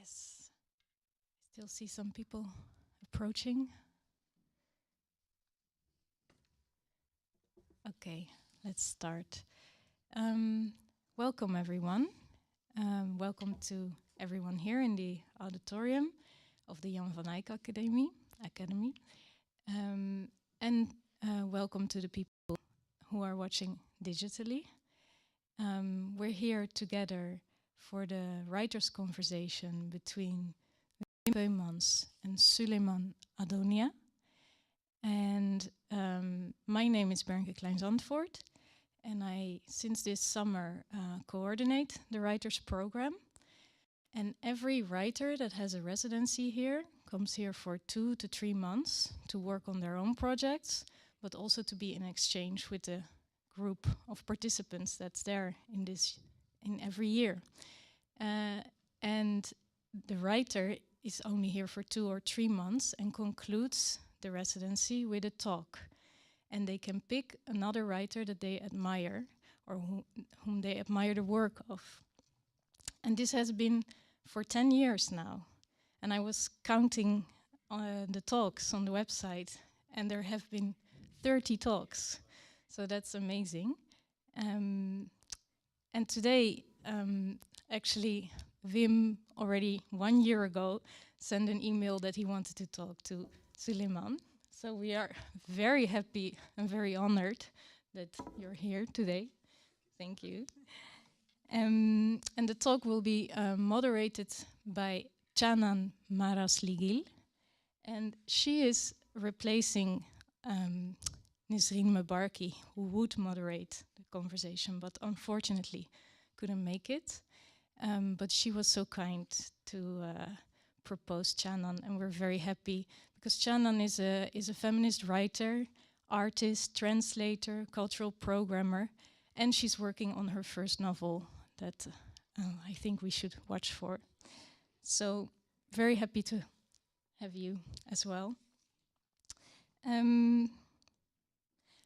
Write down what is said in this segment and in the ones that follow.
Yes, still see some people approaching. Okay, let's start. Welcome everyone. Welcome to everyone here in the auditorium of the Jan van Eyck Academie. And welcome to the people who are watching digitally. We're here together for the writers' conversation between Wim Peumans and Sulaiman Addonia. And my name is Bernke Klein-Zandvoort, and I, since this summer, coordinate the writers' program. And every writer that has a residency here comes here for 2 to 3 months to work on their own projects, but also to be in exchange with the group of participants that's there in every year. And the writer is only here for 2 or 3 months and concludes the residency with a talk. And they can pick another writer that they admire or whom they admire the work of. And this has been for 10 years now. And I was counting the talks on the website, and there have been 30 talks. So that's amazing. And today, actually, Wim already 1 year ago sent an email that he wanted to talk to Sulaiman. So we are very happy and very honored that you're here today. Thank you. And the talk will be moderated by Nisrine Mbarki, and she is replacing Nisrine Mbarki, who would moderate the conversation, but unfortunately couldn't make it. But she was so kind to propose Nisrine, and we're very happy because Nisrine is a feminist writer, artist, translator, cultural programmer, and she's working on her first novel that I think we should watch for. So very happy to have you as well.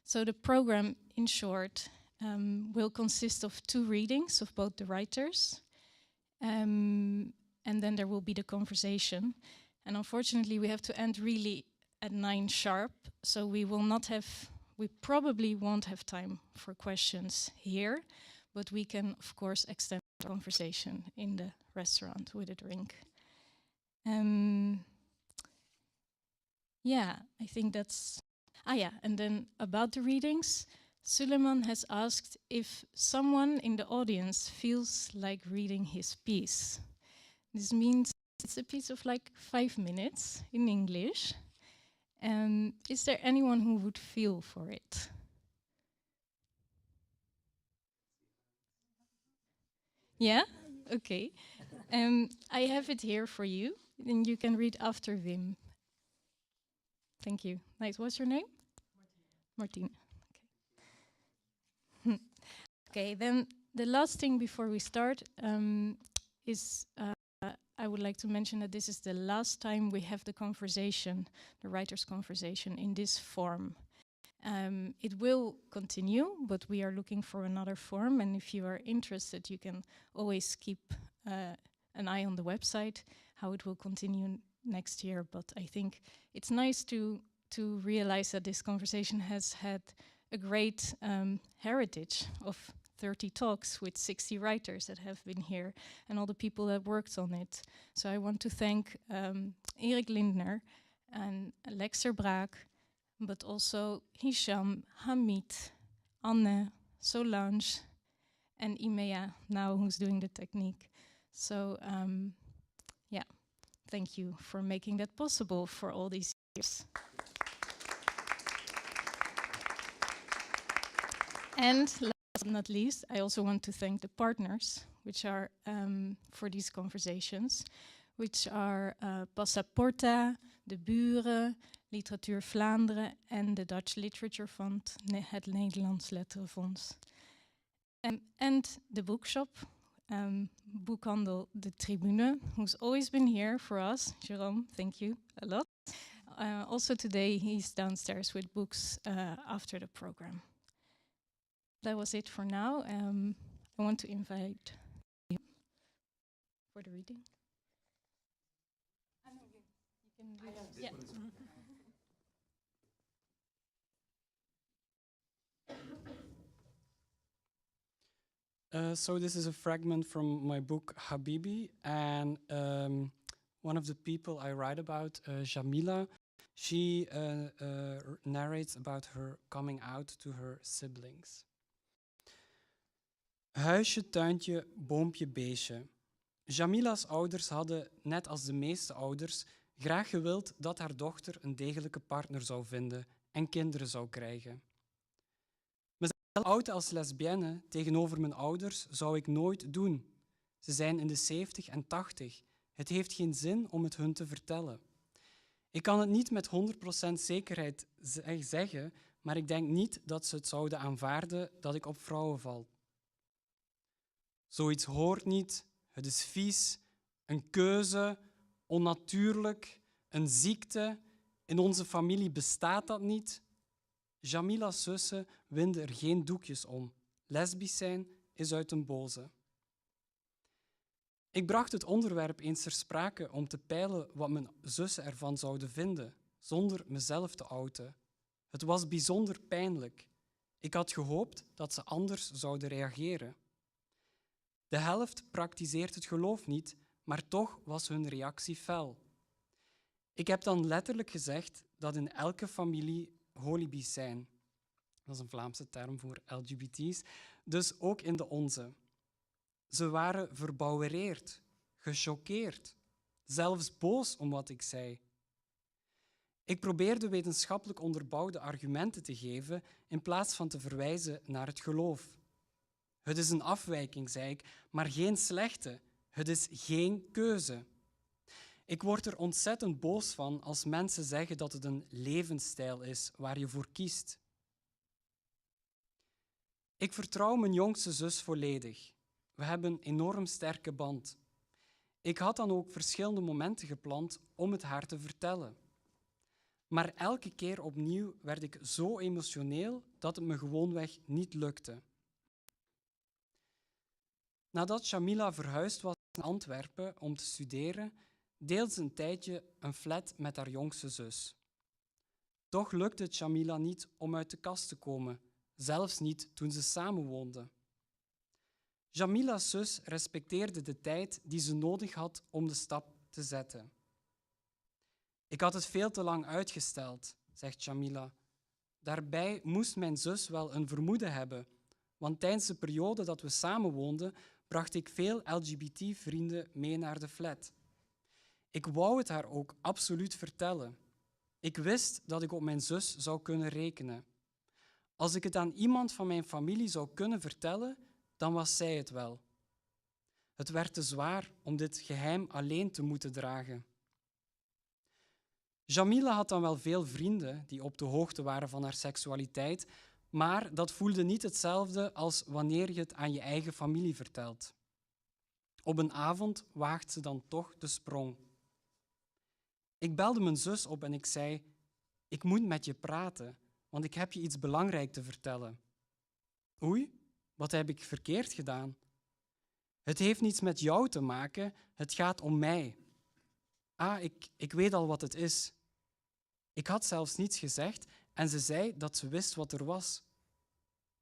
So the program, in short, will consist of 2 readings of both the writers, and then there will be the conversation. And unfortunately, we have to end really at 9 sharp, so we probably won't have time for questions here, but we can, of course, extend the conversation in the restaurant with a drink. Yeah, I think that's... and then about the readings, Sulaiman has asked if someone in the audience feels like reading his piece. This means it's a piece of like 5 minutes in English. Is there anyone who would feel for it? Yeah? Okay. I have it here for you, and you can read after Wim. Thank you. Nice. What's your name? Martine. Okay. Okay, then the last thing before we start is I would like to mention that this is the last time we have the conversation, the writer's conversation, in this form. It will continue, but we are looking for another form, and if you are interested, you can always keep an eye on the website, how it will continue next year. But I think it's nice to realize that this conversation has had a great heritage of 30 talks with 60 writers that have been here and all the people that worked on it. So I want to thank Erik Lindner and Lexer Braak, but also Hisham, Hamid, Anne, Solange, and Imea now, who's doing the technique. So yeah, thank you for making that possible for all these years. And last but not least, I also want to thank the partners, which are for these conversations, which are Passaporta, De Buren, Literatuur Vlaanderen, and the Dutch Literature Fund, het Nederlands Letterenfonds. And the bookshop, boekhandel De Tribune, who's always been here for us. Jerome, thank you a lot. Also today, he's downstairs with books after the program. That was it for now. I want to invite you for the reading. So this is a fragment from my book Habibi, and one of the people I write about, Jamila, she narrates about her coming out to her siblings. Huisje, tuintje, boompje, beestje. Jamila's ouders hadden, net als de meeste ouders, graag gewild dat haar dochter een degelijke partner zou vinden en kinderen zou krijgen. Mezelf outen als lesbienne tegenover mijn ouders zou ik nooit doen. Ze zijn in de 70 en 80. Het heeft geen zin om het hun te vertellen. Ik kan het niet met 100% zekerheid zeggen, maar ik denk niet dat ze het zouden aanvaarden dat ik op vrouwen val. Zoiets hoort niet, het is vies, een keuze, onnatuurlijk, een ziekte. In onze familie bestaat dat niet. Jamila's zussen winden er geen doekjes om. Lesbisch zijn is uit een boze. Ik bracht het onderwerp eens ter sprake om te peilen wat mijn zussen ervan zouden vinden, zonder mezelf te outen. Het was bijzonder pijnlijk. Ik had gehoopt dat ze anders zouden reageren. De helft praktiseert het geloof niet, maar toch was hun reactie fel. Ik heb dan letterlijk gezegd dat in elke familie holibies zijn. Dat is een Vlaamse term voor LGBT's, dus ook in de onze. Ze waren verbouwereerd, gechoqueerd, zelfs boos om wat ik zei. Ik probeerde wetenschappelijk onderbouwde argumenten te geven in plaats van te verwijzen naar het geloof. Het is een afwijking, zei ik, maar geen slechte. Het is geen keuze. Ik word er ontzettend boos van als mensen zeggen dat het een levensstijl is waar je voor kiest. Ik vertrouw mijn jongste zus volledig. We hebben een enorm sterke band. Ik had dan ook verschillende momenten gepland om het haar te vertellen. Maar elke keer opnieuw werd ik zo emotioneel dat het me gewoonweg niet lukte. Nadat Jamila verhuisd was naar Antwerpen om te studeren, deelde ze een tijdje een flat met haar jongste zus. Toch lukte het Jamila niet om uit de kast te komen, zelfs niet toen ze samenwoonden. Jamila's zus respecteerde de tijd die ze nodig had om de stap te zetten. Ik had het veel te lang uitgesteld, zegt Jamila. Daarbij moest mijn zus wel een vermoeden hebben, want tijdens de periode dat we samenwoonden, bracht ik veel LGBT-vrienden mee naar de flat. Ik wou het haar ook absoluut vertellen. Ik wist dat ik op mijn zus zou kunnen rekenen. Als ik het aan iemand van mijn familie zou kunnen vertellen, dan was zij het wel. Het werd te zwaar om dit geheim alleen te moeten dragen. Jamila had dan wel veel vrienden die op de hoogte waren van haar seksualiteit, maar dat voelde niet hetzelfde als wanneer je het aan je eigen familie vertelt. Op een avond waagt ze dan toch de sprong. Ik belde mijn zus op en ik zei: ik moet met je praten, want ik heb je iets belangrijk te vertellen. Oei, wat heb ik verkeerd gedaan? Het heeft niets met jou te maken, het gaat om mij. Ah, ik weet al wat het is. Ik had zelfs niets gezegd en ze zei dat ze wist wat er was.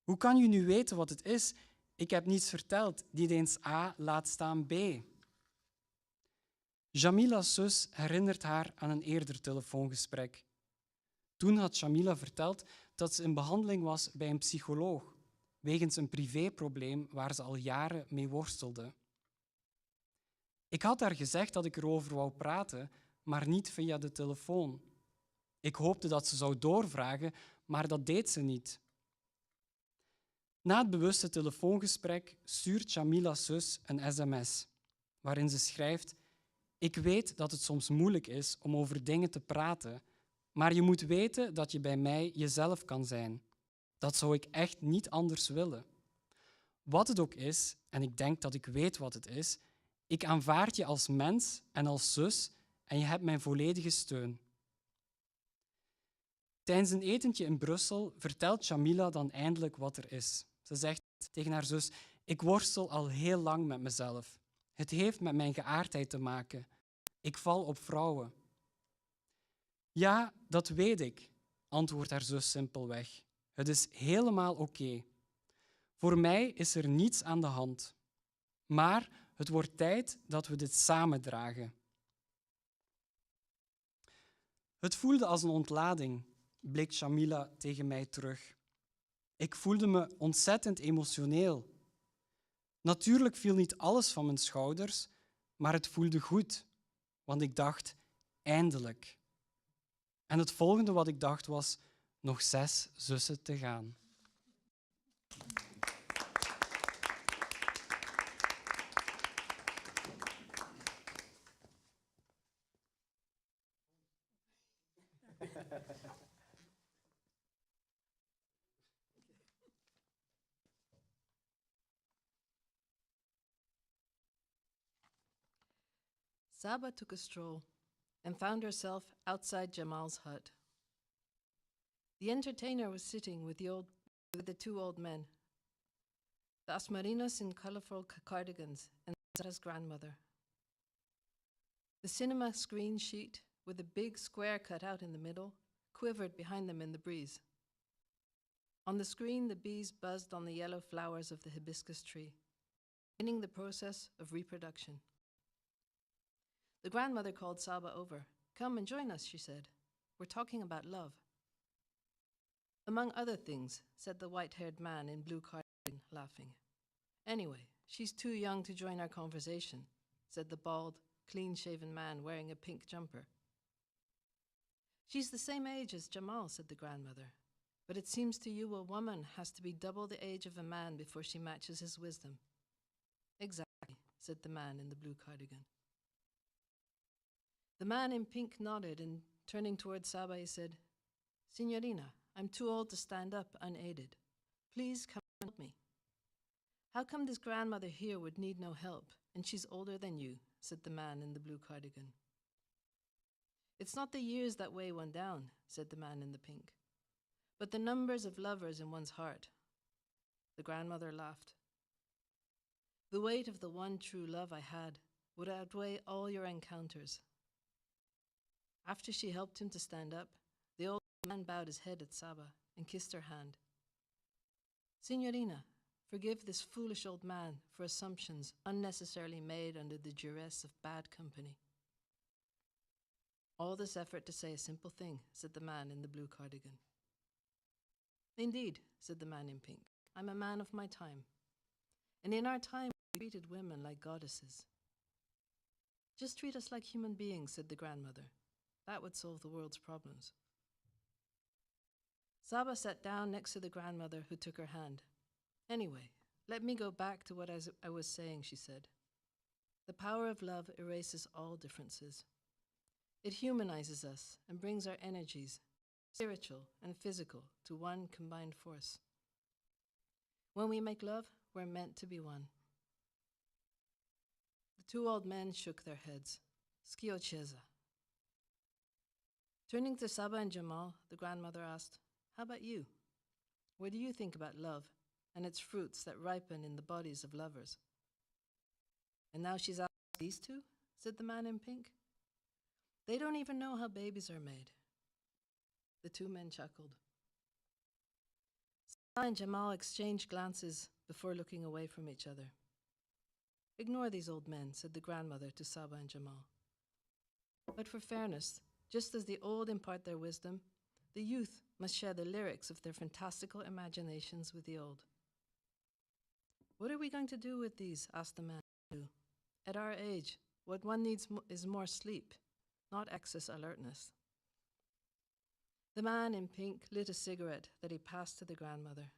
Hoe kan je nu weten wat het is? Ik heb niets verteld, niet eens A, laat staan B. Jamila's zus herinnert haar aan een eerder telefoongesprek. Toen had Jamila verteld dat ze in behandeling was bij een psycholoog, wegens een privéprobleem waar ze al jaren mee worstelde. Ik had haar gezegd dat ik erover wou praten, maar niet via de telefoon. Ik hoopte dat ze zou doorvragen, maar dat deed ze niet. Na het bewuste telefoongesprek stuurt Jamila's zus een sms, waarin ze schrijft: ik weet dat het soms moeilijk is om over dingen te praten, maar je moet weten dat je bij mij jezelf kan zijn. Dat zou ik echt niet anders willen. Wat het ook is, en ik denk dat ik weet wat het is, ik aanvaard je als mens en als zus en je hebt mijn volledige steun. Tijdens een etentje in Brussel vertelt Jamila dan eindelijk wat er is. Ze zegt tegen haar zus: ik worstel al heel lang met mezelf. Het heeft met mijn geaardheid te maken. Ik val op vrouwen. Ja, dat weet ik, antwoordt haar zus simpelweg. Het is helemaal oké. Voor mij is er niets aan de hand. Maar het wordt tijd dat we dit samen dragen. Het voelde als een ontlading, bleek Shamila tegen mij terug. Ik voelde me ontzettend emotioneel. Natuurlijk viel niet alles van mijn schouders, maar het voelde goed, want ik dacht, eindelijk. En het volgende wat ik dacht was, nog 6 zussen te gaan. Saba took a stroll and found herself outside Jamal's hut. The entertainer was sitting with the 2 old men, the Asmarinos in colorful cardigans and Zara's grandmother. The cinema screen sheet, with a big square cut out in the middle, quivered behind them in the breeze. On the screen, the bees buzzed on the yellow flowers of the hibiscus tree, beginning the process of reproduction. The grandmother called Saba over. "Come and join us," she said. "We're talking about love." "Among other things," said the white-haired man in blue cardigan, laughing. "Anyway, she's too young to join our conversation," said the bald, clean-shaven man wearing a pink jumper. "She's the same age as Jamal," said the grandmother. "But it seems to you a woman has to be double the age of a man before she matches his wisdom." "Exactly," said the man in the blue cardigan. The man in pink nodded, and turning towards Saba, he said, "Signorina, I'm too old to stand up unaided. Please come and help me." "How come this grandmother here would need no help, and she's older than you?" said the man in the blue cardigan. "It's not the years that weigh one down," said the man in the pink, "but the numbers of lovers in one's heart." The grandmother laughed. "The weight of the one true love I had would outweigh all your encounters." After she helped him to stand up, the old man bowed his head at Saba and kissed her hand. "Signorina, forgive this foolish old man for assumptions unnecessarily made under the duress of bad company." "All this effort to say a simple thing," said the man in the blue cardigan. "Indeed," said the man in pink, "I'm a man of my time. And in our time, we treated women like goddesses." "Just treat us like human beings," said the grandmother. "That would solve the world's problems." Saba sat down next to the grandmother, who took her hand. "Anyway, let me go back to what I was saying," she said. "The power of love erases all differences. It humanizes us and brings our energies, spiritual and physical, to one combined force. When we make love, we're meant to be one." The 2 old men shook their heads. "Schiocheza." Turning to Saba and Jamal, the grandmother asked, "How about you? What do you think about love and its fruits that ripen in the bodies of lovers?" "And now she's asked these 2?" said the man in pink. "They don't even know how babies are made." The 2 men chuckled. Saba and Jamal exchanged glances before looking away from each other. "Ignore these old men," said the grandmother to Saba and Jamal. "But for fairness, just as the old impart their wisdom, the youth must share the lyrics of their fantastical imaginations with the old." "What are we going to do with these?" asked the man. "At our age, what one needs is more sleep, not excess alertness." The man in pink lit a cigarette that he passed to the grandmother.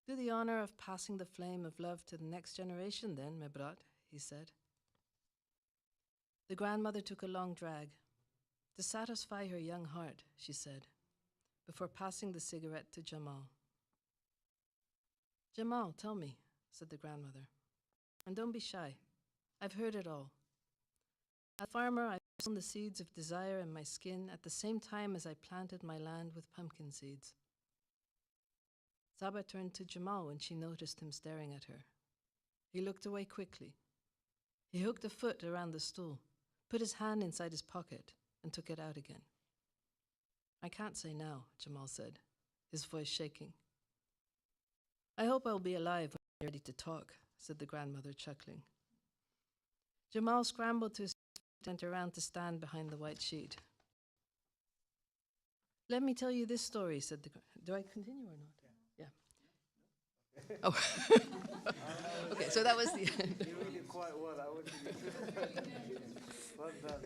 "Do the honor of passing the flame of love to the next generation, then, mes brat," he said. The grandmother took a long drag. "To satisfy her young heart," she said, before passing the cigarette to Jamal. "Jamal, tell me," said the grandmother, "and don't be shy. I've heard it all. As a farmer, I've sown the seeds of desire in my skin at the same time as I planted my land with pumpkin seeds." Saba turned to Jamal when she noticed him staring at her. He looked away quickly. He hooked a foot around the stool, put his hand inside his pocket, and took it out again. I can't say now, Jamal said, his voice shaking. I hope I'll be alive when you're ready to talk, said the grandmother, chuckling. Jamal scrambled to his feet and turned around to stand behind the white sheet. Let me tell you this story, said the... Do I continue or not? Yeah. Oh. Okay, so that was the end. You read it quite well. I want to well done.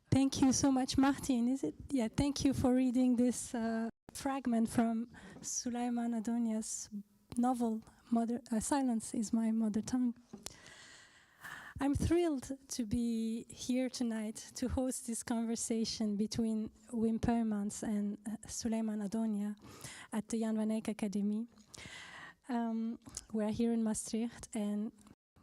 Thank you so much, Martin. Is it? Yeah, thank you for reading this fragment from Sulaiman Addonia's novel, Silence is My Mother Tongue. I'm thrilled to be here tonight to host this conversation between Wim Peumans and Sulaiman Addonia at the Jan van Eyck Academie. We're here in Maastricht, and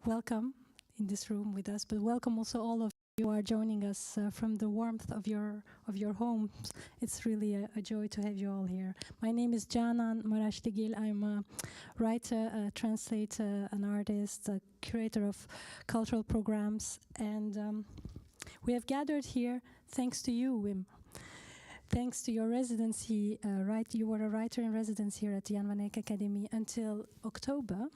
welcome in this room with us, but welcome also all of you who are joining us from the warmth of your homes. It's really a joy to have you all here. My name is Jan van Eyck. I'm a writer, a translator, an artist, a curator of cultural programs, and we have gathered here thanks to you, Wim. Thanks to your residency, you were a writer in residence here at the Jan van Eyck Academie until October,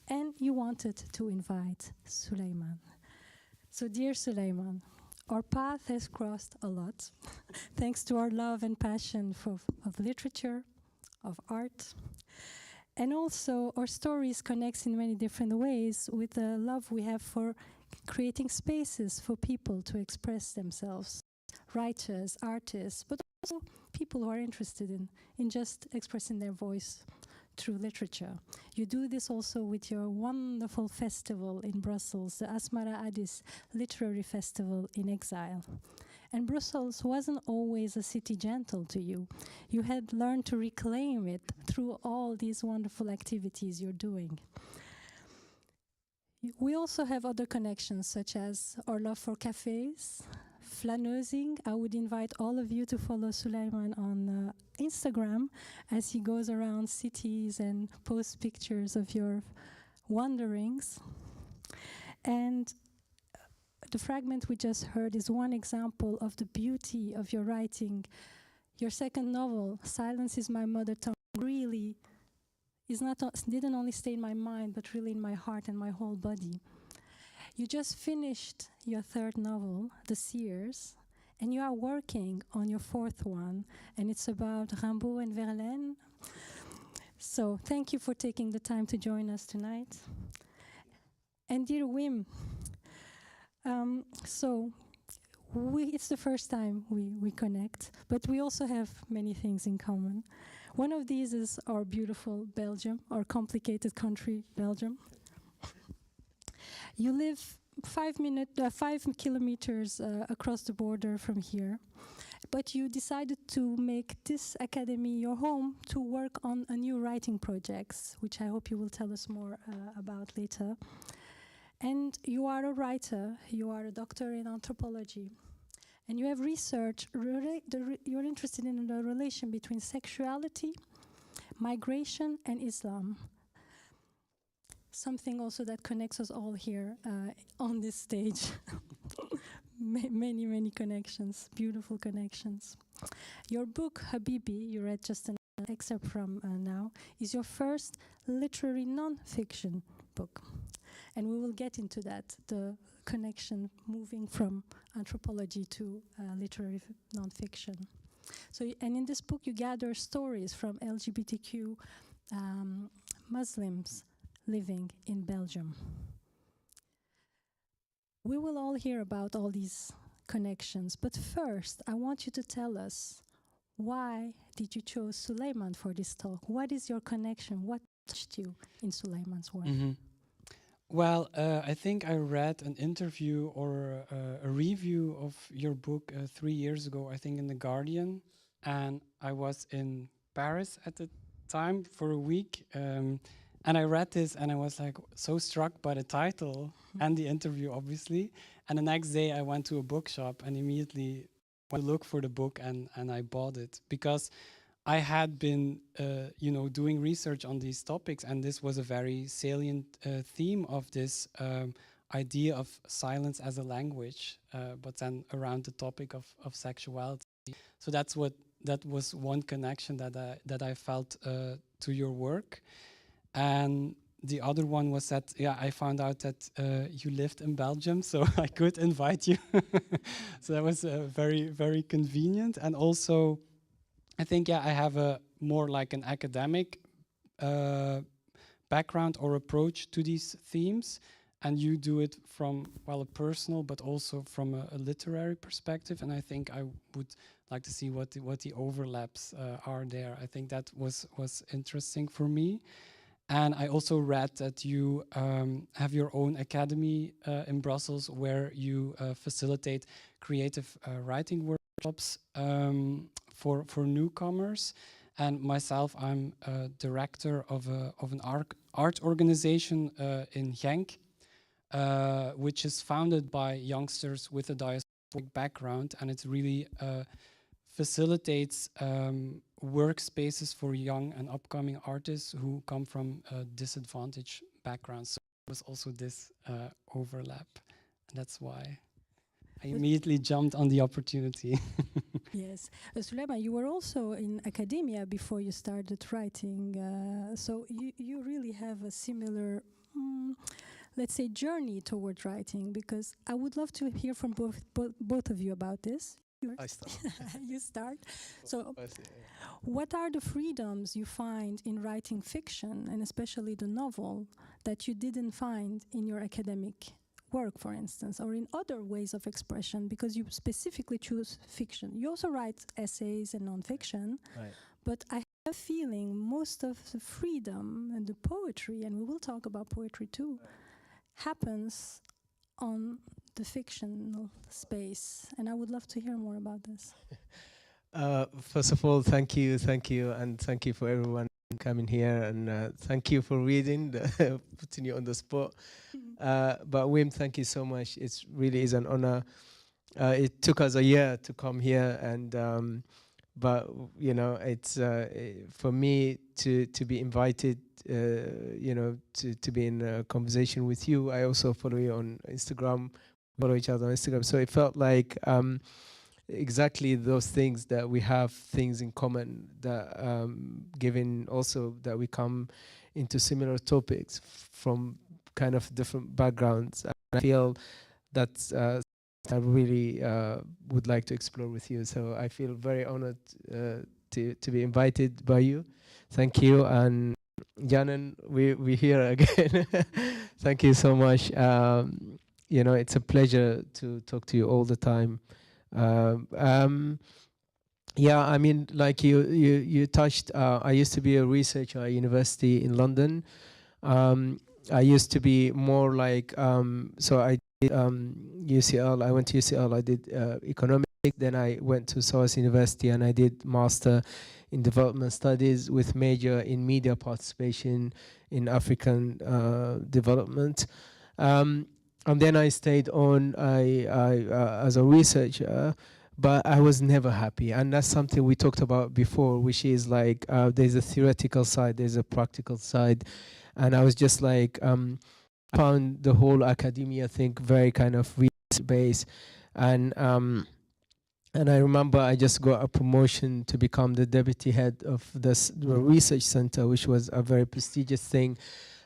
and you wanted to invite Sulaiman. So, dear Sulaiman, our path has crossed a lot, thanks to our love and passion of literature, of art, and also our stories connect in many different ways with the love we have for creating spaces for people to express themselves, writers, artists, but also people who are interested in just expressing their voice through literature. You do this also with your wonderful festival in Brussels, the Asmara Addis Literary Festival in Exile. And Brussels wasn't always a city gentle to you. You had learned to reclaim it through all these wonderful activities you're doing. We also have other connections, such as our love for cafes, flaneusing. I would invite all of you to follow Sulaiman on Instagram as he goes around cities and posts pictures of your wanderings. And the fragment we just heard is one example of the beauty of your writing. Your second novel, Silence is My Mother Tongue, really didn't only stay in my mind, but really in my heart and my whole body. You just finished your third novel, The Seers, and you are working on your fourth one, and it's about Rimbaud and Verlaine. So thank you for taking the time to join us tonight. And dear Wim, it's the first time we connect, but we also have many things in common. One of these is our beautiful Belgium, our complicated country, Belgium. You live 5 kilometers across the border from here, but you decided to make this academy your home to work on a new writing project, which I hope you will tell us more about later. And you are a writer, you are a doctor in anthropology, and you have researched, you're interested in the relation between sexuality, migration, and Islam. Something also that connects us all here on this stage. Many, many connections, beautiful connections. Your book, Habibi, you read just an excerpt from now, is your first literary non-fiction book. And we will get into that, the connection moving from anthropology to literary non-fiction. So, and in this book you gather stories from LGBTQ Muslims living in Belgium. We will all hear about all these connections, but first I want you to tell us, why did you choose Sulaiman for this talk? What is your connection? What touched you in Sulaiman's work? Mm-hmm. Well, I think I read an interview or a review of your book 3 years ago, I think in The Guardian, and I was in Paris at the time for a week. And I read this and I was like so struck by the title and the interview, obviously. And the next day I went to a bookshop and immediately went to look for the book and I bought it. Because I had been, doing research on these topics, and this was a very salient theme of this idea of silence as a language, but then around the topic of sexuality. So that was one connection that I felt to your work, and the other one was that I found out that you lived in Belgium, so I could invite you. So that was very, very convenient, and also I think I have a more like an academic background or approach to these themes, and you do it from a personal but also from a literary perspective. And I think I would like to see what the overlaps are there. I think that was interesting for me. And I also read that you have your own academy in Brussels where you facilitate creative writing workshops for newcomers. And myself, I'm a director of an art organization in Genk, which is founded by youngsters with a diasporic background, and it really facilitates workspaces for young and upcoming artists who come from disadvantaged backgrounds. So there was also this overlap, and that's why I immediately jumped on the opportunity. Yes. Sulaiman, you were also in academia before you started writing, so you really have a similar, let's say, journey toward writing, because I would love to hear from both of you about this. I start. You start. So, what are the freedoms you find in writing fiction, and especially the novel, that you didn't find in your academic work, for instance, or in other ways of expression, because you specifically choose fiction? You also write essays and nonfiction, Right. but I have a feeling most of the freedom and the poetry, and we will talk about poetry too, happens on the fictional space, and I would love to hear more about this. First of all, thank you, and thank you for everyone coming here, and thank you for reading, putting you on the spot. But Wim, thank you so much. It really is an honor. It took us a year to come here, and but it's for me to be invited, to be in a conversation with you. I also follow you on Instagram. Follow each other on Instagram. So it felt like exactly those things, that we have things in common, that given also that we come into similar topics from kind of different backgrounds. And I feel that's I really would like to explore with you. So I feel very honored to be invited by you. Thank you. And Janen, we here again. Thank you so much. It's a pleasure to talk to you all the time. I mean, like you touched, I used to be a researcher at university in London. I used to be more like, so I did UCL, I went to UCL, I did economics, then I went to SOAS University and I did master in development studies with major in media participation in African development. And then I stayed on as a researcher, but I was never happy. And that's something we talked about before, which is like there's a theoretical side, there's a practical side. And I was just like, found the whole academia thing very kind of research-based. And I remember I just got a promotion to become the deputy head of the research center, which was a very prestigious thing,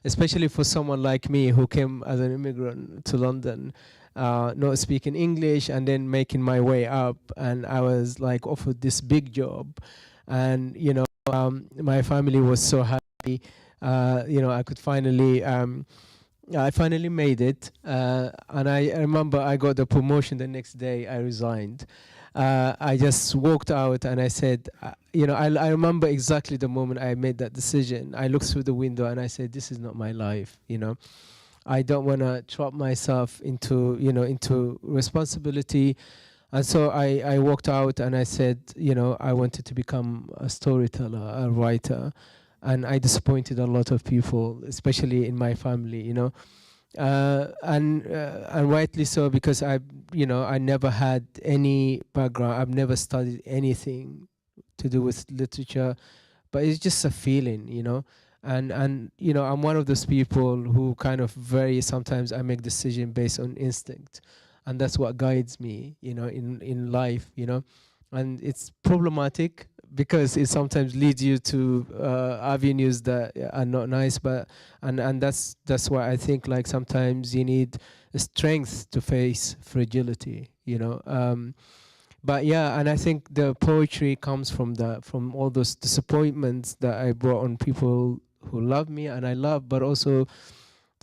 especially for someone like me who came as an immigrant to London, not speaking English, and then making my way up. And I was like offered this big job, and my family was so happy. I could finally, I finally made it, and I remember I got the promotion the next day. I resigned. I just walked out and I said, I remember exactly the moment I made that decision. I looked through the window and I said, this is not my life, I don't want to trap myself into responsibility. And so I walked out and I said, I wanted to become a storyteller, a writer. And I disappointed a lot of people, especially in my family, and rightly so, because I never had any background. I've never studied anything to do with literature, but it's just a feeling, and you know, I'm one of those people who kind of very sometimes I make decision based on instinct, and that's what guides me, in life, and it's problematic because it sometimes leads you to avenues that are not nice, but and that's why I think like sometimes you need strength to face fragility, but yeah, and I think the poetry comes from that, from all those disappointments that I brought on people who love me and I love, but also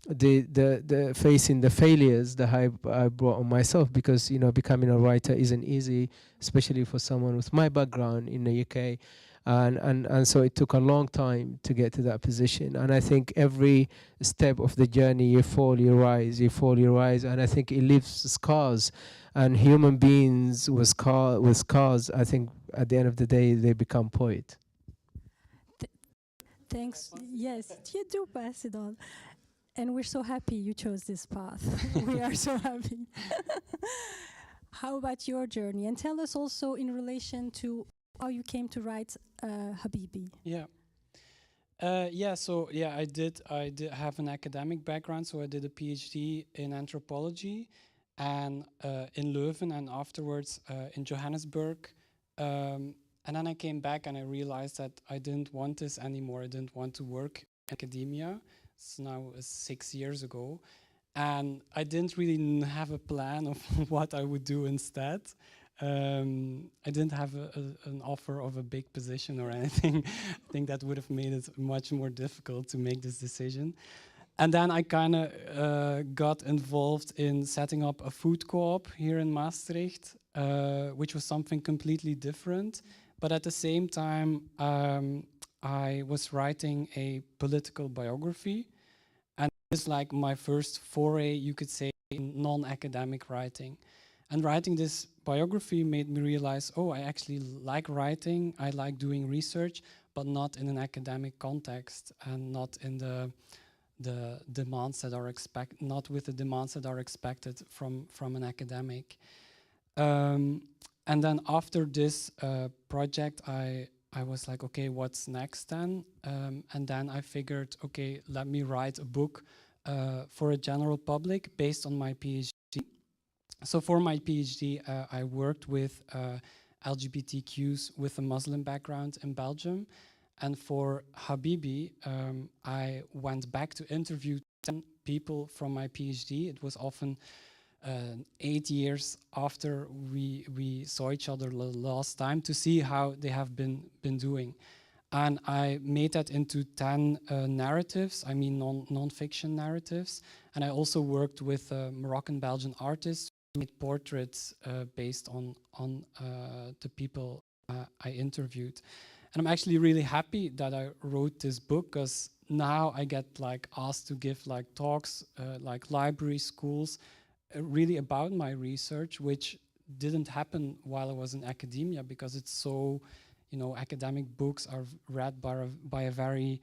the facing the failures that I brought on myself, because becoming a writer isn't easy, especially for someone with my background in the UK, and so it took a long time to get to that position. And I think every step of the journey, you fall, you rise, you fall, you rise, and I think it leaves scars. And human beings with scars, I think at the end of the day they become poet. Thanks. Yes, you do pass it on. And we're so happy you chose this path. We are so happy. How about your journey? And tell us also in relation to how you came to write Habibi. Yeah. I did have an academic background, so I did a PhD in anthropology and in Leuven, and afterwards in Johannesburg. And then I came back and I realized that I didn't want this anymore. I didn't want to work in academia. It's now 6 years ago. And I didn't really have a plan of what I would do instead. I didn't have an offer of a big position or anything. I think that would have made it much more difficult to make this decision. And then I kind of got involved in setting up a food co-op here in Maastricht, which was something completely different. But at the same time, I was writing a political biography. And it's like my first foray, you could say, in non-academic writing. And writing this biography made me realize, oh, I actually like writing, I like doing research, but not in an academic context and not in the demands that are not with the demands that are expected from an academic. And then after this project, I was like, okay, what's next then? And then I figured, okay, let me write a book for a general public based on my PhD. So for my PhD, I worked with LGBTQs with a Muslim background in Belgium. And for Habibi, I went back to interview 10 people from my PhD. It was often 8 years after we saw each other last time to see how they have been doing. And I made that into 10 narratives, I mean non-fiction narratives. And I also worked with Moroccan-Belgian artists who made portraits based on the people I interviewed. And I'm actually really happy that I wrote this book, because now I get like asked to give like talks, like library schools, really about my research, which didn't happen while I was in academia, because it's so, academic books are read by a very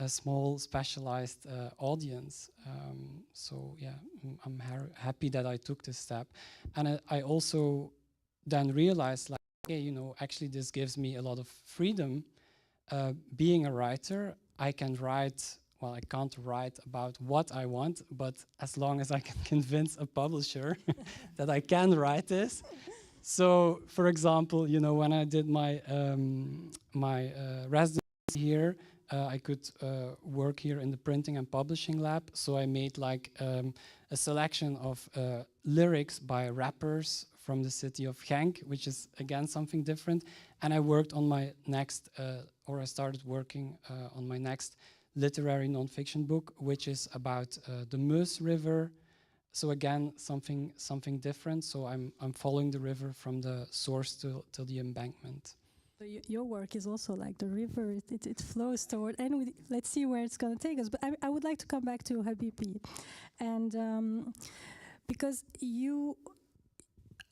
small specialized audience. So yeah, I'm happy that I took this step. And I also then realized, like, okay, actually this gives me a lot of freedom. Being a writer, I can write, well, I can't write about what I want, but as long as I can convince a publisher that I can write this. So, for example, when I did my residency here, I could work here in the printing and publishing lab. So I made like a selection of lyrics by rappers from the city of Genk, which is again something different. And I worked on my next, I started working on my next literary nonfiction book, which is about the Meuse River. So again, something different. So I'm following the river from the source to the embankment. So your work is also like the river. It flows toward, and let's see where it's going to take us. But I would like to come back to Habibi, and because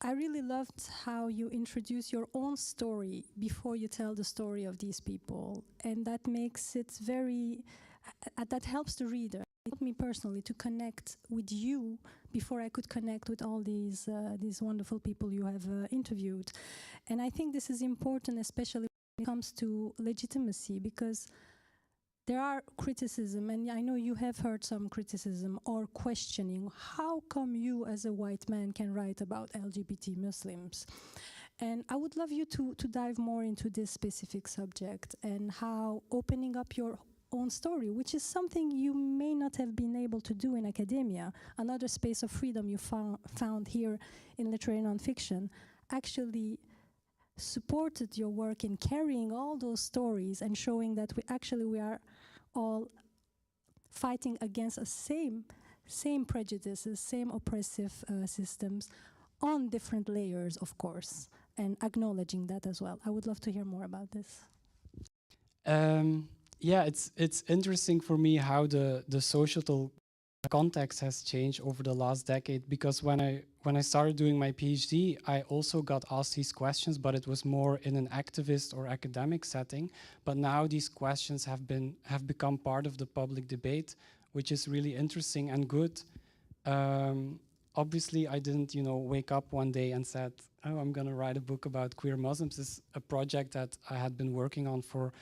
I really loved how you introduce your own story before you tell the story of these people, and that makes it that helps the reader. It helped me personally to connect with you before I could connect with all these wonderful people you have interviewed. And I think this is important, especially when it comes to legitimacy, because there are criticism, and I know you have heard some criticism or questioning, how come you as a white man can write about LGBT Muslims? And I would love you to dive more into this specific subject and how opening up your own story, which is something you may not have been able to do in academia, another space of freedom you found here in literary nonfiction, actually supported your work in carrying all those stories and showing that we are all fighting against the same prejudices, same oppressive systems on different layers, of course, and acknowledging that as well. I would love to hear more about this. Yeah, it's interesting for me how the societal context has changed over the last decade, because when I started doing my PhD, I also got asked these questions, but it was more in an activist or academic setting. But now these questions have become part of the public debate, which is really interesting and good. Obviously, I didn't, wake up one day and said, "Oh, I'm going to write a book about queer Muslims." It's a project that I had been working on for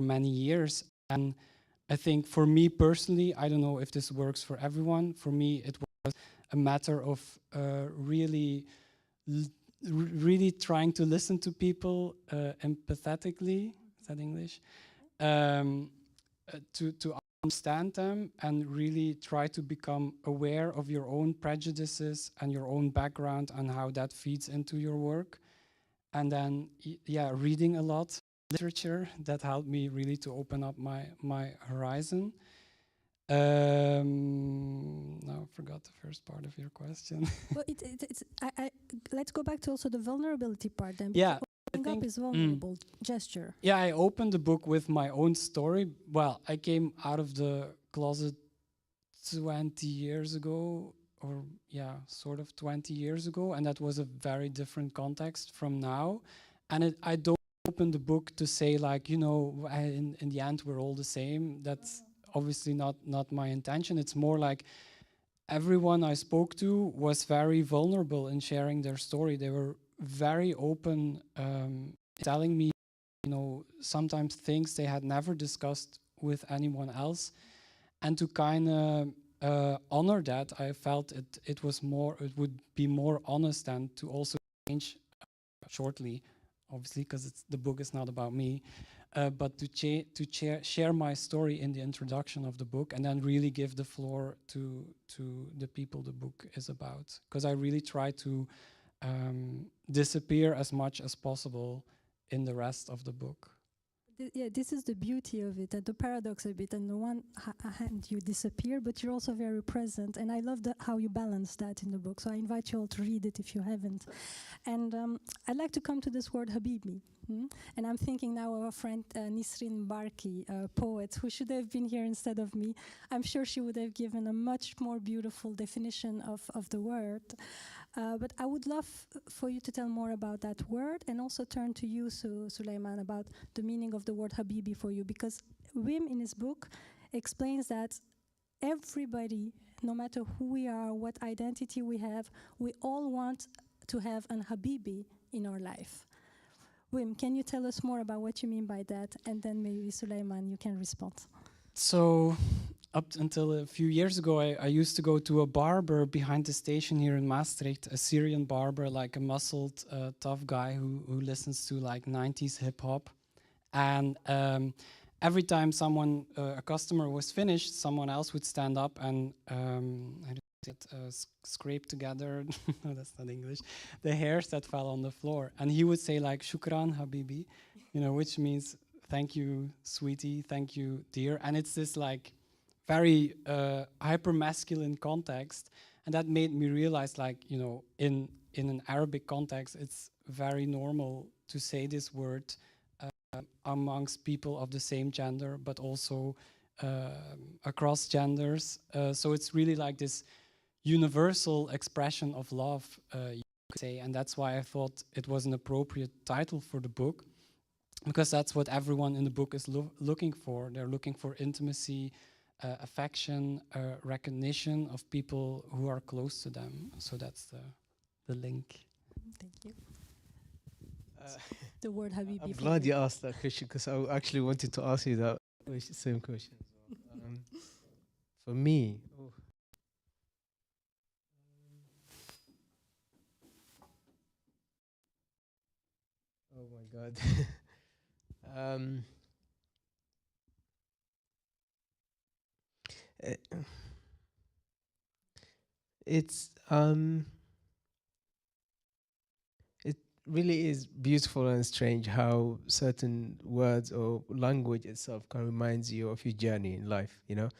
many years, and I think for me personally, I don't know if this works for everyone. For me, it was a matter of really trying to listen to people empathetically. Is that English? To understand them and really try to become aware of your own prejudices and your own background and how that feeds into your work. And then, reading a lot. Literature that helped me really to open up my horizon. Now I forgot the first part of your question. Well, let's go back to also the vulnerability part then. Yeah, opening up is vulnerable gesture. Yeah, I opened the book with my own story. Well, I came out of the closet 20 years ago, or sort of 20 years ago, and that was a very different context from now. And I don't open the book to say like, in the end we're all the same. That's obviously not my intention. It's more like everyone I spoke to was very vulnerable in sharing their story. They were very open, telling me, sometimes things they had never discussed with anyone else. And to kind of honor that, I felt it would be more honest and to also change shortly, obviously, because the book is not about me, but to share my story in the introduction of the book, and then really give the floor to the people the book is about. Because I really try to disappear as much as possible in the rest of the book. This is the beauty of it, and the paradox of it. On the one hand, you disappear, but you're also very present. And I love how you balance that in the book. So I invite you all to read it if you haven't. And I'd like to come to this word Habibi. And I'm thinking now of a friend, Nisrine Mbarki, a poet, who should have been here instead of me. I'm sure she would have given a much more beautiful definition of the word. But I would love for you to tell more about that word, and also turn to you, Sulaiman, about the meaning of the word Habibi for you, because Wim in his book explains that everybody, no matter who we are, what identity we have, we all want to have an Habibi in our life. Wim, can you tell us more about what you mean by that? And then maybe Sulaiman, you can respond. So, up until a few years ago, I used to go to a barber behind the station here in Maastricht, a Syrian barber, like a muscled, tough guy who listens to like 90s hip hop. And every time a customer was finished, someone else would stand up and scrape together, no, that's not English, the hairs that fell on the floor. And he would say like, "Shukran, Habibi," which means thank you, sweetie, thank you, dear. And it's this like very hyper-masculine context. And that made me realize, like, in an Arabic context, it's very normal to say this word amongst people of the same gender, but also across genders. So it's really like this universal expression of love, you could say. And that's why I thought it was an appropriate title for the book, because that's what everyone in the book is looking for. They're looking for intimacy, affection, recognition of people who are close to them. So that's the link. Thank you. the word Habibi. I'm glad you asked that question because I actually wanted to ask you that same question as well. For me, oh my God. eh, it's it really is beautiful and strange how certain words or language itself can remind you of your journey in life, you know,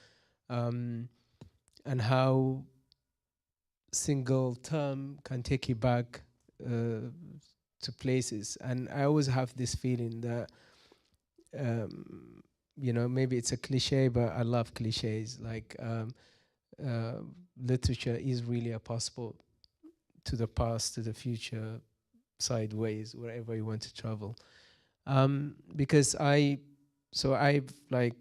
and how single term can take you back to places. And I always have this feeling that, you know, maybe it's a cliche, but I love cliches. Like literature is really a passport to the past, to the future, sideways, wherever you want to travel. Because I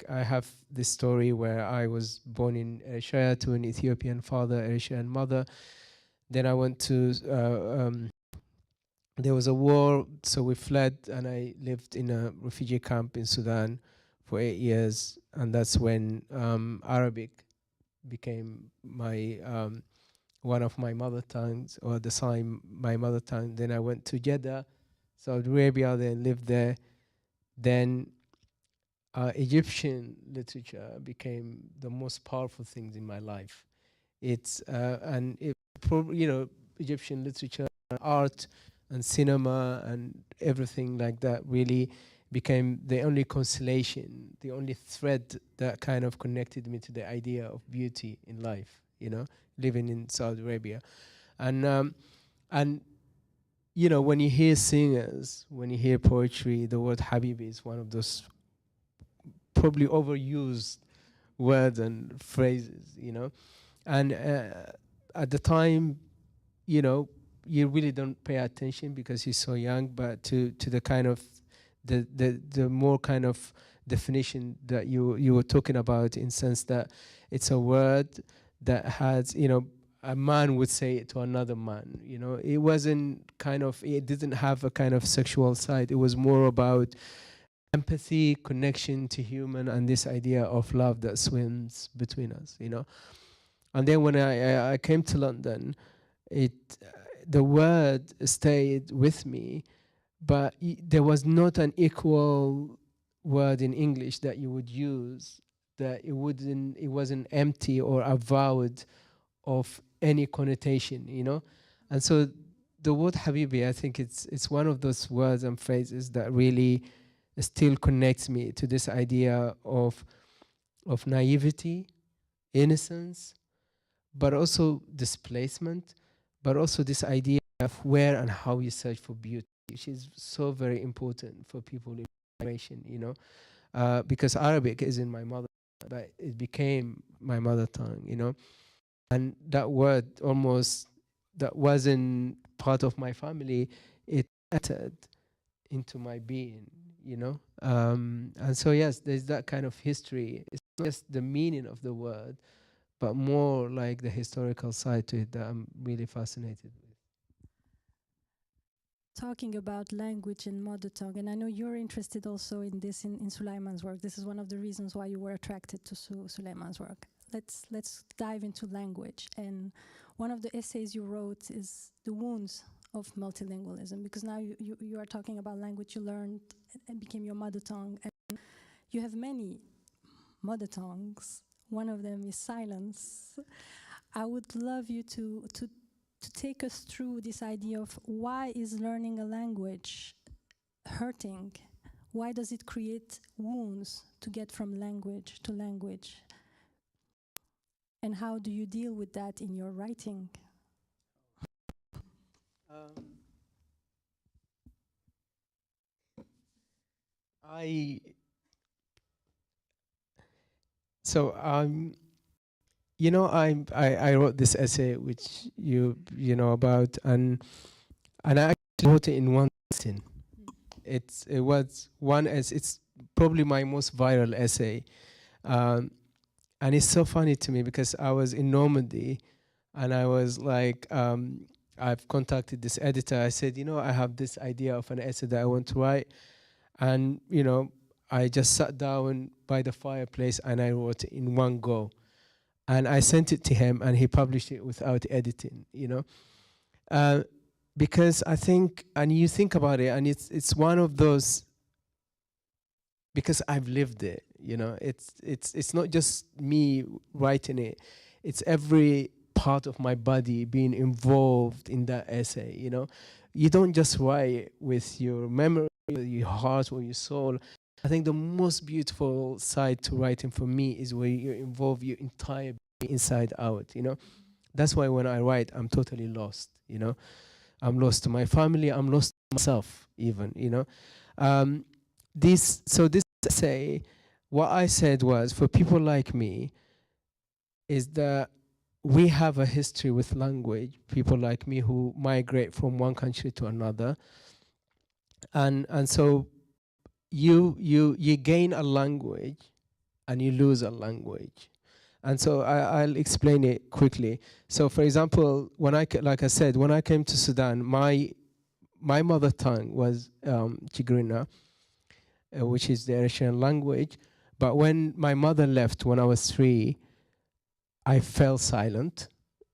have this story where I was born in Eritrea to an Ethiopian father, Eritrean mother. Then I went to, there was a war, so we fled, and I lived in a refugee camp in Sudan for 8 years. And that's when Arabic became my one of my mother tongues, or at the time my mother tongue. Then I went to Jeddah, Saudi Arabia, then lived there. Then Egyptian literature became the most powerful things in my life. It's you know, Egyptian literature, and art, and cinema, and everything like that really became the only consolation, the only thread that kind of connected me to the idea of beauty in life, you know, living in Saudi Arabia. And you know, when you hear singers, when you hear poetry, the word Habibi is one of those probably overused words and phrases, you know. And at the time, you know, you really don't pay attention because you're so young, but to the kind of the more kind of definition that you were talking about, in sense that it's a word that has, you know, a man would say it to another man, you know. It wasn't kind of, it didn't have a kind of sexual side. It was more about empathy, connection to human, and this idea of love that swims between us, you know. And then when I came to London, the word stayed with me, but there was not an equal word in English that you would use that it wasn't empty or avowed of any connotation, you know. And so the word Habibi, I think it's one of those words and phrases that really still connects me to this idea of naivety, innocence, but also displacement, but also this idea of where and how you search for beauty, which is so very important for people in migration, you know, because Arabic isn't my mother, but it became my mother tongue, you know. And that word almost, that wasn't part of my family, it entered into my being, you know. And so yes, there's that kind of history. It's not just the meaning of the word, but more like the historical side to it that I'm really fascinated with. Talking about language and mother tongue, and I know you're interested also in this in Sulaiman's work. This is one of the reasons why you were attracted to Sulaiman's work. Let's dive into language. And one of the essays you wrote is The Wounds of Multilingualism, because now you are talking about language you learned and became your mother tongue. And you have many mother tongues. One of them is silence. I would love you to take us through this idea of why is learning a language hurting? Why does it create wounds to get from language to language? And how do you deal with that in your writing? You know, I wrote this essay which you know about, and I actually wrote it in one sitting. It was one as it's probably my most viral essay, and it's so funny to me because I was in Normandy, and I was like I've contacted this editor. I said, I have this idea of an essay that I want to write. And, I just sat down by the fireplace and I wrote it in one go. And I sent it to him and he published it without editing, because I think, and you think about it, and it's one of those, because I've lived it, it's not just me writing it, it's every part of my body being involved in that essay, You don't just write with your memory, with your heart or your soul. I think the most beautiful side to writing for me is where you involve your entire being inside out, That's why when I write, I'm totally lost, I'm lost to my family, I'm lost to myself even, This essay, what I said was, for people like me, is that we have a history with language, people like me who migrate from one country to another. And so you gain a language and you lose a language. And so I'll explain it quickly. So for example, like I said, when I came to Sudan, my mother tongue was Tigrinya, which is the Eritrean language. But when my mother left when I was 3, I fell silent.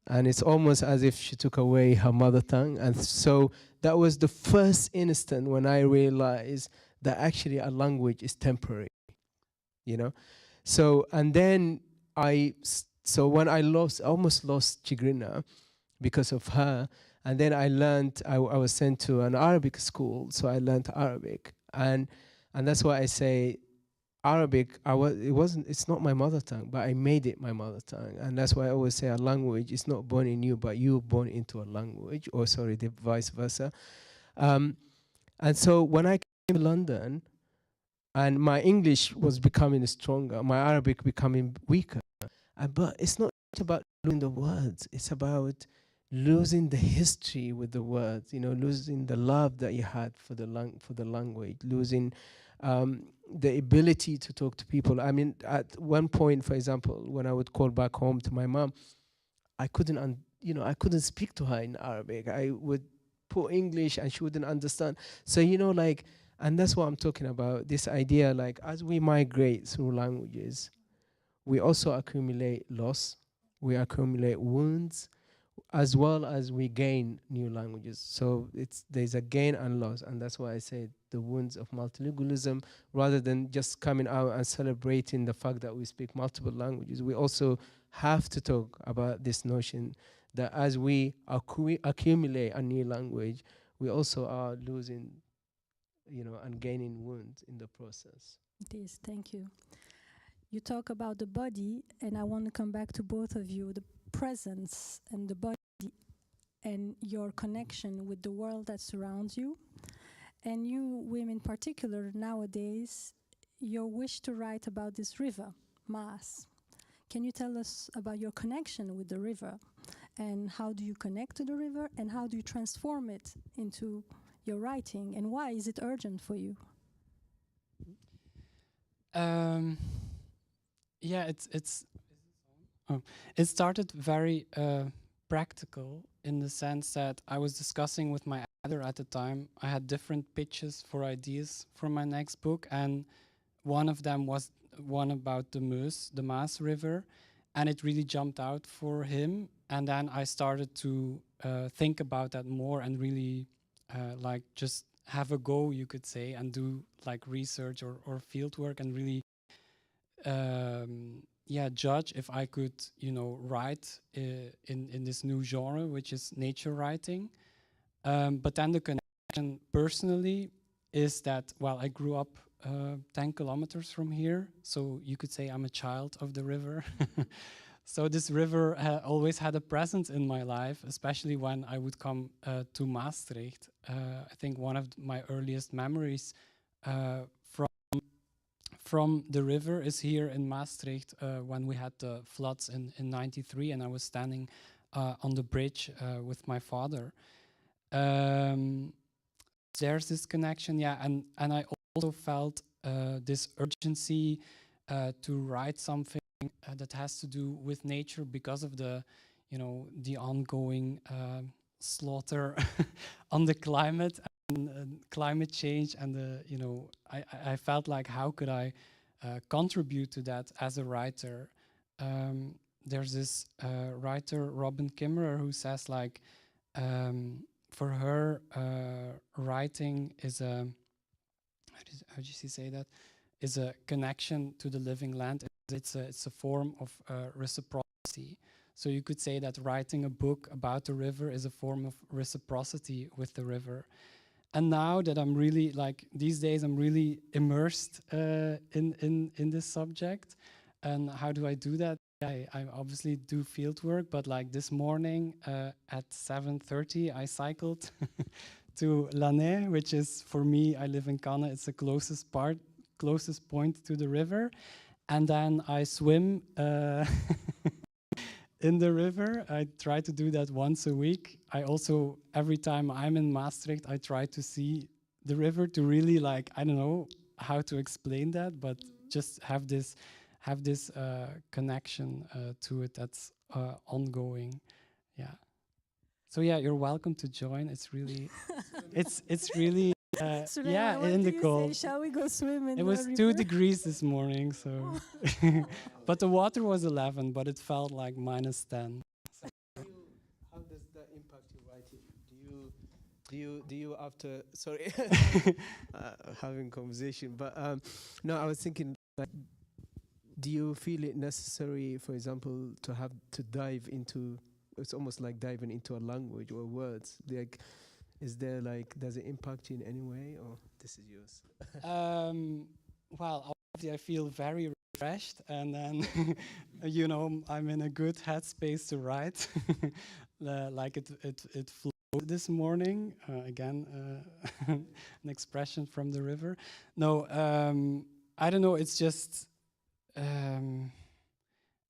And it's almost as if she took away her mother tongue. And so that was the first instant when I realized that actually a language is temporary, So, and then so when I almost lost Tigrinya because of her, and then I learned, I was sent to an Arabic school, so I learned Arabic. And that's why I say Arabic, it's not my mother tongue, but I made it my mother tongue. And that's why I always say a language is not born in you, but you're born into a language, or sorry, the vice versa. And so when I came to London, and my English was becoming stronger, my Arabic becoming weaker. But it's not about losing the words, it's about losing the history with the words, losing the love that you had for the language, losing the ability to talk to people. I mean, at one point, for example, when I would call back home to my mom, I couldn't speak to her in Arabic. I would put English and she wouldn't understand. So, and that's what I'm talking about, this idea, like, as we migrate through languages, we also accumulate loss, we accumulate wounds, as well as we gain new languages. So there's a gain and loss, and that's why I say the wounds of multilingualism, rather than just coming out and celebrating the fact that we speak multiple languages, we also have to talk about this notion that as we accumulate a new language, we also are losing, and gaining wounds in the process. It is, thank you. You talk about the body, and I want to come back to both of you, the presence and the body and your connection with the world that surrounds you. And you, Wim, in particular, nowadays, your wish to write about this river, Maas. Can you tell us about your connection with the river? And how do you connect to the river? And how do you transform it into your writing? And why is it urgent for you? Yeah, it started very practical, in the sense that I was discussing with my editor at the time. I had different pitches for ideas for my next book, and one of them was one about the Maas River, and it really jumped out for him. And then I started to think about that more and really like just have a go, you could say, and do like research or field work and really judge if I could, write in this new genre, which is nature writing. But then the connection personally is that, well, I grew up 10 kilometers from here, so you could say I'm a child of the river. So this river always had a presence in my life, especially when I would come to Maastricht. I think one of my earliest memories from the river is here in Maastricht when we had the floods in 93, and I was standing on the bridge with my father. There's this connection, yeah, and I also felt this urgency to write something that has to do with nature because of the, the ongoing slaughter on the climate and climate change, and I felt like, how could I contribute to that as a writer? There's this writer, Robin Kimmerer, who says like, for her, writing is a, how do you say that? Is a connection to the living land. It's a form of reciprocity. So you could say that writing a book about the river is a form of reciprocity with the river. And now that I'm really, like, these days I'm really immersed in this subject. And how do I do that? I obviously do field work, but like this morning at 7:30 I cycled to Lanay, which is, for me, I live in Cannes, it's the closest point to the river. And then I swim in the river. I try to do that once a week. I also, every time I'm in Maastricht, I try to see the river to really, like, I don't know how to explain that, but just have this connection to it that's ongoing. Yeah. So yeah, you're welcome to join. It's really, it's really, yeah, in the cold. Shall we go swim in the river? It was 2 degrees this morning, so. But the water was 11, but it felt like -10. How does that impact your writing? Do you after, sorry, having conversation, but no, I was thinking, like, do you feel it necessary, for example, to have to dive into, it's almost like diving into a language or words, like, is there, like, does it impact you in any way, or this is yours? Well, obviously I feel very refreshed, and then, I'm in a good headspace to write. Like it flowed this morning, again, an expression from the river. No, I don't know, it's just,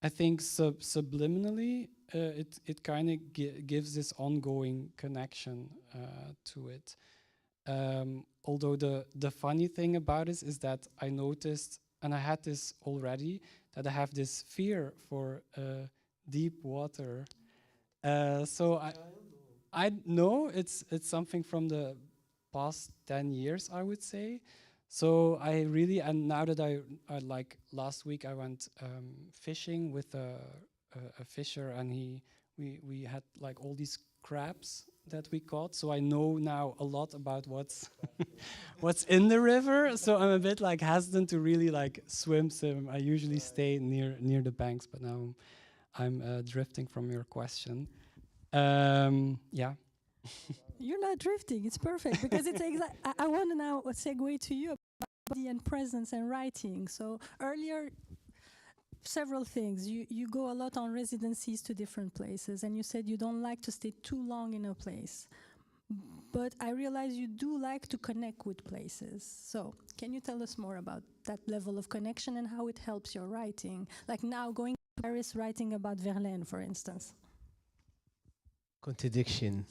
I think subliminally, it kind of gives this ongoing connection to it. Although the funny thing about it is that I noticed, and I had this already, that I have this fear for deep water. So I know it's something from the past 10 years, I would say. So I really, and now that I like last week I went fishing with a fisher, and we had like all these crabs that we caught. So I know now a lot about what's what's in the river. So I'm a bit like hesitant to really like swim. I usually stay near the banks, but now I'm drifting from your question. Yeah. You're not drifting. It's perfect, because it's I want to now segue to you about body and presence and writing. So earlier, several things. You go a lot on residencies to different places, and you said you don't like to stay too long in a place. But I realize you do like to connect with places. So can you tell us more about that level of connection and how it helps your writing? Like now going to Paris, writing about Verlaine, for instance. Contradiction.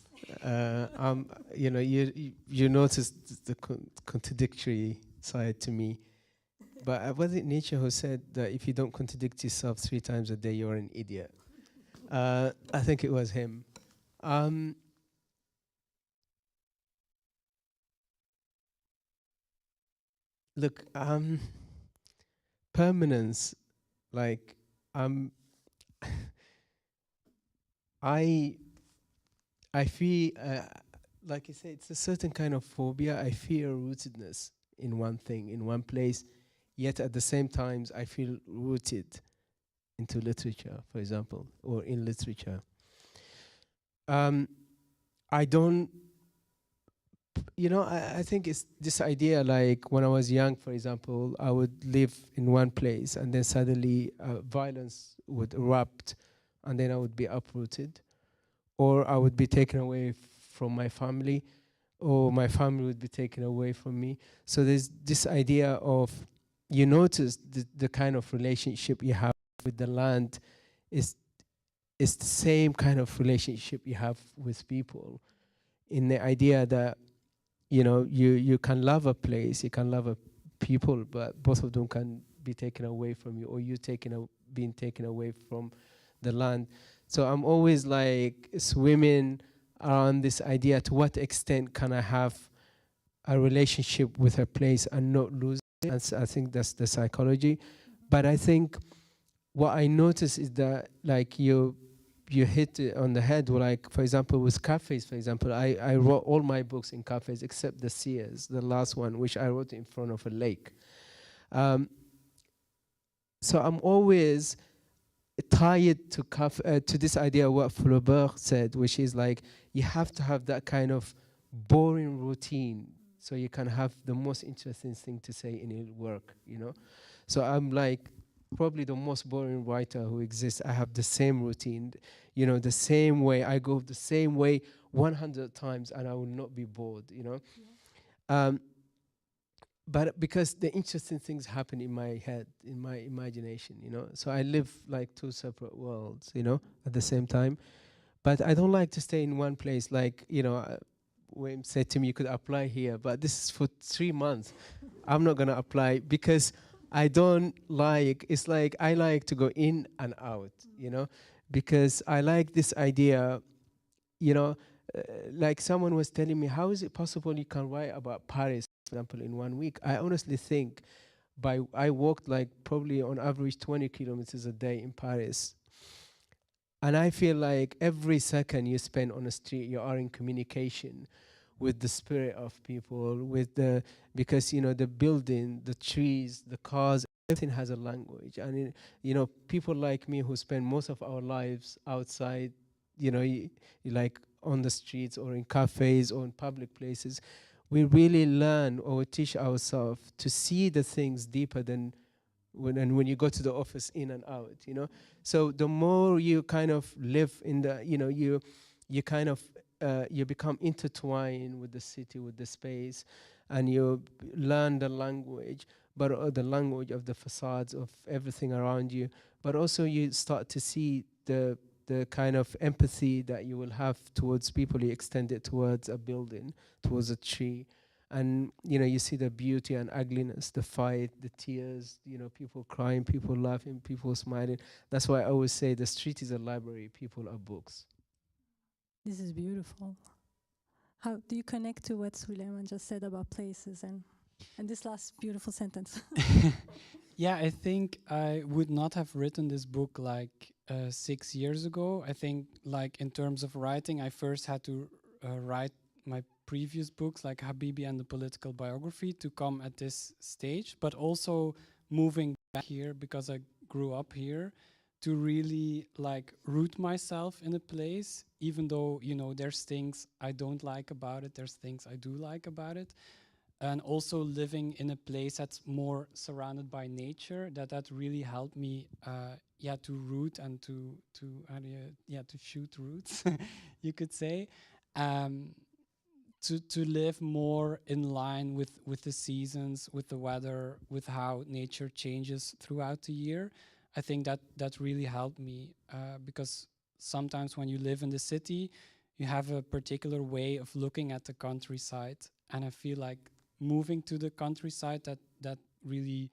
You noticed the contradictory side to me. But was it Nietzsche who said that if you don't contradict yourself 3 times a day, you're an idiot? I think it was him. Look, permanence, like, I feel, like you say, it's a certain kind of phobia. I fear rootedness in one thing, in one place, yet at the same time, I feel rooted into literature, for example, or in literature. I don't, I think it's this idea, like when I was young, for example, I would live in one place and then suddenly violence would erupt and then I would be uprooted, or I would be taken away from my family, or my family would be taken away from me. So there's this idea of, you notice the kind of relationship you have with the land is the same kind of relationship you have with people, in the idea that, you can love a place, you can love a people, but both of them can be taken away from you, or you being taken away from the land. So I'm always like swimming around this idea, to what extent can I have a relationship with a place and not lose it? And I think that's the psychology. But I think what I notice is that, like, you hit it on the head. Like, for example, with cafes, for example, I wrote all my books in cafes except the Sears, the last one, which I wrote in front of a lake. So I'm always tied to this idea of what Flaubert said, which is like, you have to have that kind of boring routine so you can have the most interesting thing to say in your work, you know? So I'm like probably the most boring writer who exists. I have the same routine, you know, the same way. I go the same way 100 times and I will not be bored, you know? Yeah. But because the interesting things happen in my head, in my imagination, you know? So I live like two separate worlds, you know, at the same time. But I don't like to stay in one place. Like, you know, Wim said to me, you could apply here, but this is for 3 months. I'm not gonna apply because I don't like, it's like I like to go in and out, you know, because I like this idea, you know, like someone was telling me, how is it possible you can write about Paris, for example, in 1 week? I honestly think I walked like probably on average 20 kilometers a day in Paris. And I feel like every second you spend on the street, you are in communication with the spirit of people, because, you know, the building, the trees, the cars, everything has a language. And, you know, people like me who spend most of our lives outside, you know, like on the streets or in cafes or in public places, we really learn or teach ourselves to see the things deeper than when you go to the office in and out, you know. So the more you kind of live in the, you know, you kind of you become intertwined with the city, with the space, and you learn the language, but the language of the facades of everything around you. But also you start to see the kind of empathy that you will have towards people. You extend it towards a building, towards a tree. And, you know, you see the beauty and ugliness, the fight, the tears, you know, people crying, people laughing, people smiling. That's why I always say the street is a library, people are books. This is beautiful. How do you connect to what Sulaiman just said about places and this last beautiful sentence? Yeah, I think I would not have written this book like 6 years ago. I think, like, in terms of writing, I first had to write my previous books, like Habibi and the Political Biography, to come at this stage, but also moving back here because I grew up here, to really like root myself in a place, even though, you know, there's things I don't like about it, there's things I do like about it. And also living in a place that's more surrounded by nature, that really helped me, to root and to shoot roots, you could say. To live more in line with the seasons, with the weather, with how nature changes throughout the year. I think that really helped me, because sometimes when you live in the city, you have a particular way of looking at the countryside, and I feel like moving to the countryside, that really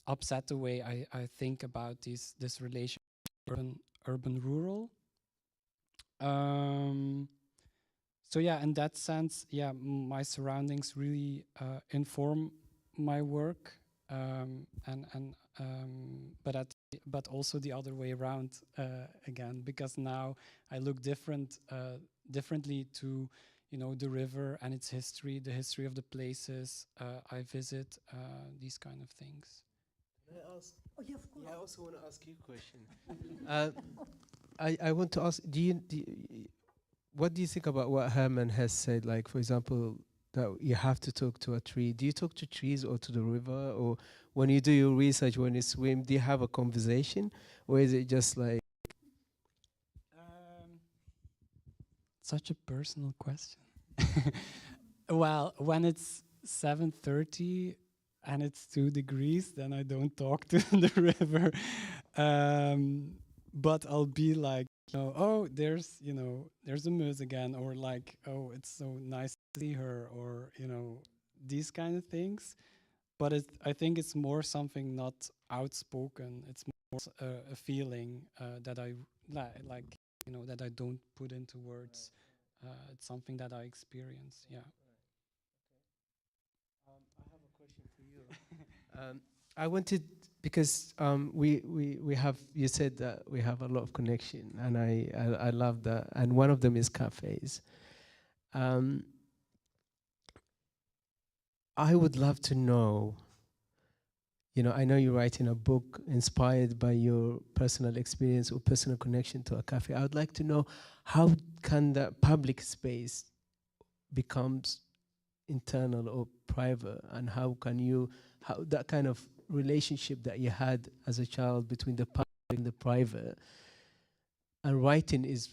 upset the way I think about this relation urban-rural. So yeah, in that sense, yeah, my surroundings really inform my work, but also the other way around again, because now I look differently to, you know, the river and its history, the history of the places I visit, these kind of things. Can I ask? Oh yeah, of course. Yeah, I also want to ask you a question. I want to ask, what do you think about what Herman has said? Like, for example, that you have to talk to a tree. Do you talk to trees or to the river? Or when you do your research, when you swim, do you have a conversation? Or is it just like... Such a personal question. Well, when it's 7:30 and it's 2 degrees, then I don't talk to the river. But I'll be like, oh, there's a moose again, or like, oh, it's so nice to see her, or, you know, these kind of things. But I think it's more something not outspoken. It's more a feeling that I like that I don't put into words. It's something that I experience. Yeah. I have a question for you. I wanted, because we have, you said that we have a lot of connection, and I love that. And one of them is cafes. I would love to know, I know you're writing a book inspired by your personal experience or personal connection to a cafe. I would like to know, how can that public space becomes internal or private, and how that kind of relationship that you had as a child between the public and the private, and writing is,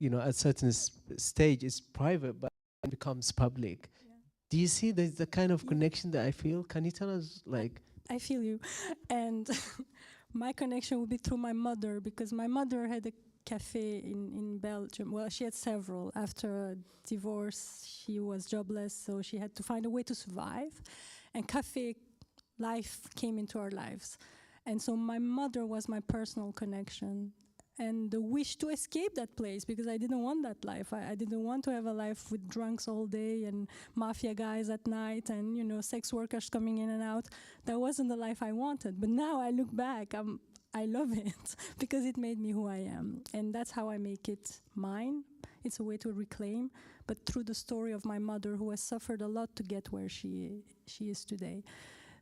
at a certain stage is private, but it becomes public. Yeah. Do you see there's the kind of connection that I feel? Can you tell us, like? I feel you. And my connection will be through my mother, because my mother had a cafe in Belgium. Well, she had several. After a divorce, she was jobless, so she had to find a way to survive. And cafe life came into our lives. And so my mother was my personal connection. And the wish to escape that place, because I didn't want that life. I didn't want to have a life with drunks all day and mafia guys at night and, sex workers coming in and out. That wasn't the life I wanted. But now I look back, I love it because it made me who I am. And that's how I make it mine. It's a way to reclaim, but through the story of my mother, who has suffered a lot to get where she is today.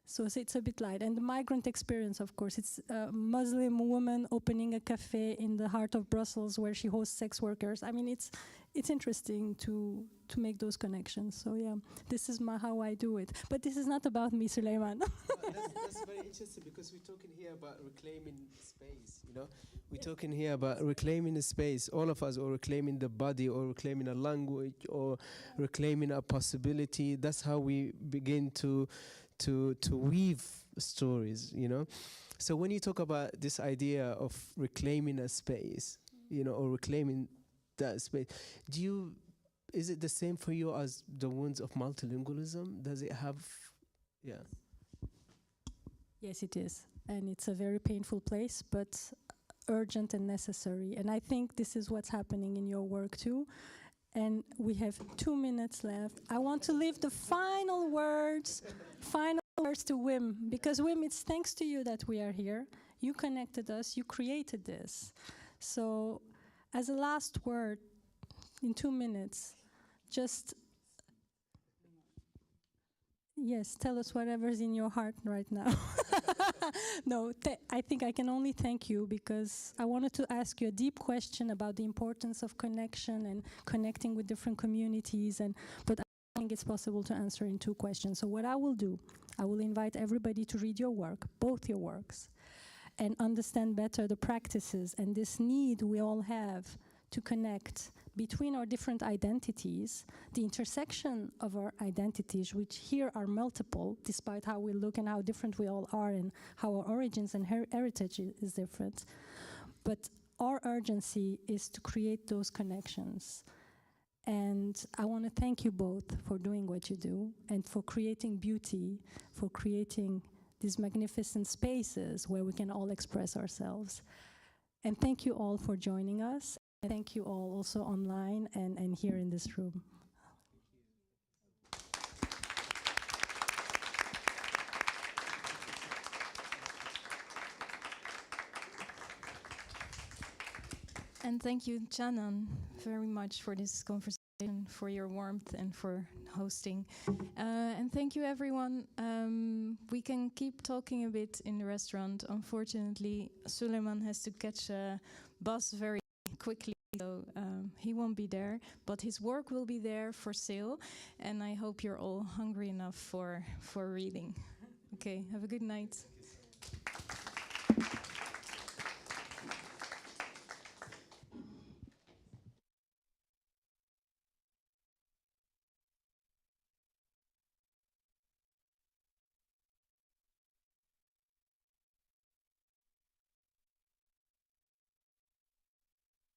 So it's a bit light. And the migrant experience, of course, it's a Muslim woman opening a cafe in the heart of Brussels where she hosts sex workers. I mean, it's interesting to make those connections. So yeah, this is how I do it. But this is not about me, Sulaiman. That's very interesting, because we're talking here about reclaiming space, We're talking here about reclaiming the space, all of us, or reclaiming the body, or reclaiming a language, or reclaiming a possibility. That's how we begin to weave stories, So when you talk about this idea of reclaiming a space, or reclaiming that space, is it the same for you as the wounds of multilingualism? Does it have, yeah? Yes, it is. And it's a very painful place, but urgent and necessary. And I think this is what's happening in your work too. And we have 2 minutes left. I want to leave the final words to Wim, because Wim, it's thanks to you that we are here. You connected us, you created this. So as a last word, in 2 minutes, just, yes, tell us whatever's in your heart right now. No, I think I can only thank you, because I wanted to ask you a deep question about the importance of connection and connecting with different communities, but I think it's possible to answer in 2 questions. So what I will do, I will invite everybody to read your work, both your works, and understand better the practices and this need we all have to connect between our different identities, the intersection of our identities, which here are multiple, despite how we look and how different we all are and how our origins and heritage is different. But our urgency is to create those connections. And I want to thank you both for doing what you do and for creating beauty, for creating these magnificent spaces where we can all express ourselves. And thank you all for joining us. And thank you all also online and here in this room. And thank you, Janan, very much for this conversation, for your warmth and for hosting. And thank you, everyone. We can keep talking a bit in the restaurant. Unfortunately, Sulaiman has to catch a bus very quickly, so he won't be there. But his work will be there for sale, and I hope you're all hungry enough for reading. Okay, have a good night.